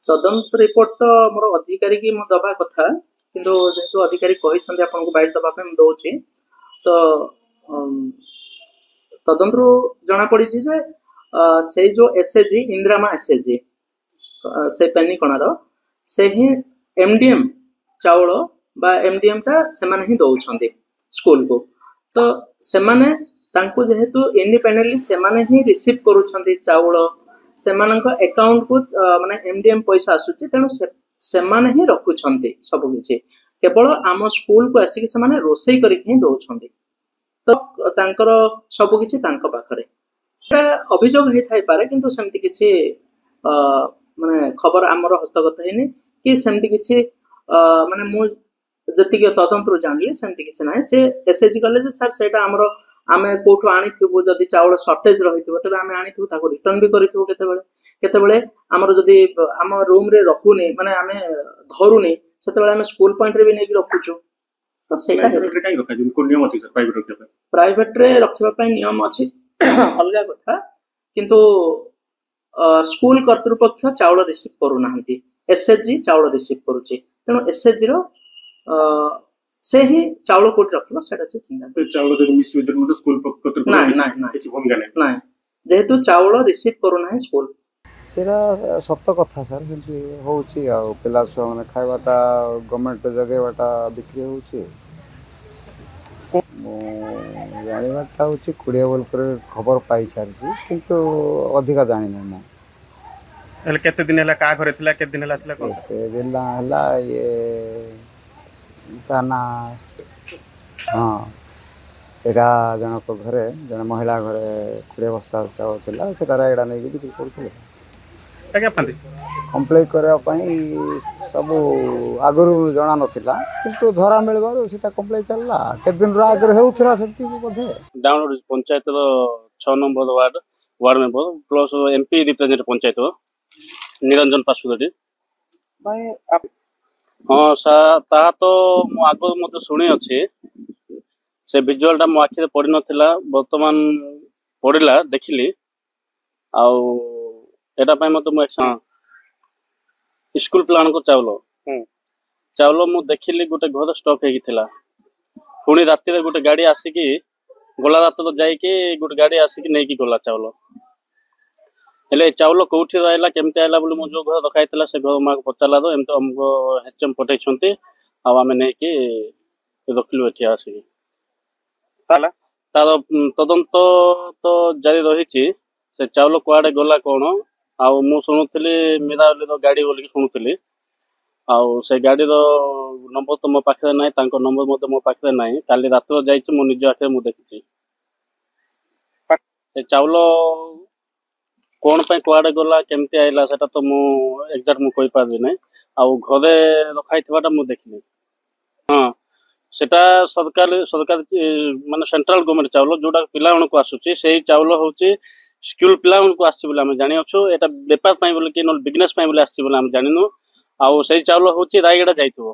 तदंत रिपोर्ट तो मोर अधिकारी की दबा कथा किंतु जेहेतु अधिकारी कही आपको बाइट दबा दौची तो तदंत जना पड़ी जे से जो एसएचजी इंदिरामा एसएचजी से पेनिकणार से ही एमडीएम चाउल बा एमडीएम टा से माने ही दौरान स्कूल को तो से माने तांको जेहेतु इंडिपेंडेंटली से माने ही रिसीव करूछंती चाउल से अकाउंट को माने एमडीएम पैसा आसुची तेणु से माने ही रखुछंती सब किछि केवल आम स्कूल को आसिक से माने रोसई करके ही दौछंती तो तांकर सब किछि तांको पाखरे अभियोग होई थाई पारे किंतु सेमति किछि माने खबर आमर हस्तगत हैनी कि सेमति किछि माने मु जति के तदंतर जानली सेमति किछि नाही से एसएचजी कले जे सर सेटा हमर आमे कोठो आनी थिबो जदि चाउल शॉर्टेज रहिथिबो तबे आमे आनी थिबो ताको रिटर्न भी करिथिबो केतेबेले हमर जदि आम रूम रे रखुनी माने आमे धरुनी सेतेबेले आमे स्कूल पॉइंट रे भी नै रखुछु तो सेटा प्राइवेट रे काई रखा जिन को नियम अछि सर प्राइवेट रखिबा प्राइवेट रे रखिबा पय नियम अछि अलगा कथा किंतु स्कूल कर्तृपक्ष चाउल रिसीव करू नाहंती एसएचजी चाउल रिसीव करूची तेणु एसएचजी रो से ही चाउल कोट रखिबा सेटा से चिंता चाउल जदि मिस यूज मतलब स्कूल कर्तृपक्ष ना किछि भूमिका नै ना जेहेतु चाउल रिसीव करू नाही स्कूल तेरा सत्य कथा सर सेमती होउची आ पिला छुआ माने खाइबाटा गवर्नमेंट जगेबाटा बिक्री होउची जानिबाटा होउची कुड़िया बोल कर खबर पाई छारची किंतु अधिका जानि नै म एले केते दिन हला का घरे थिला केते दिन हला थिला कोन केते दिन हला ये ताना हां एरा जनक घरे जन महिला घरे कुड़िया बस्ता चाउल थिला सेटा एडा नै बिक्री करथले क्या पाते कंप्लेन करबा पई सब आगरु जना नथिला किंतु धरा मिलबारो सेटा कंप्लेन चलला के दिन आगर हेउथरा सेति बोधे डाउनलोड पंचायत रो 6 number ward member plus MP represent panchayat Niranjan Pasudadi भाई हां सा ता तो मो आगो मते सुनी अछि से विजुअल टा मो आखि रे पड़ी नथिला वर्तमान पड़िला देखिली आ एटा पय मते मो स्कूल प्लान को चावल मु देखिली गोटे घर स्टॉक हेकी थिला पुणी राति रे गोटे गाड़ी आसिकी गोला रात तो जाइकी गोटे गाड़ी आसिकी नेकी गोला चावल हेले चावल कोठी रहला केमते आइला बोली मु जो घर रखाइतला से घर मा को पचाला तो एमतो हमको हेचम पठै छंती आ आमे नेकी रखलु एठी आसिकी ताला तार तदंत तो जारी रहिची से चावल कुआडे गोला कोन आ मु सुनुथली मेरावली रो गाड़ी बोली सुनुथली आ से गाड़ी रो नंबर तो मो पाखरे नाही तांको नंबर मते मो पाखरे नाही काली रात रो जाईची मु निज आखे मु देखिची से चावल कोन पे कुआडे गोला केमते आइला सेटा तो मु एग्जैक्ट मु कोइ पाबी नाही आ घरे रखाइथबाटा मु देखिली हां सेटा सरकार माने सेंट्रल गवर्नमेंट चावल जोडा पिला को आसुची सेही चावल होची स्कूल पिला को आसी बोले हम जानि अछु एटा व्यापार पई बोले कि न बिजनेस पई बोले आसी बोले हम जानिनु आ सेही चावल होची रायगडा जाइथबो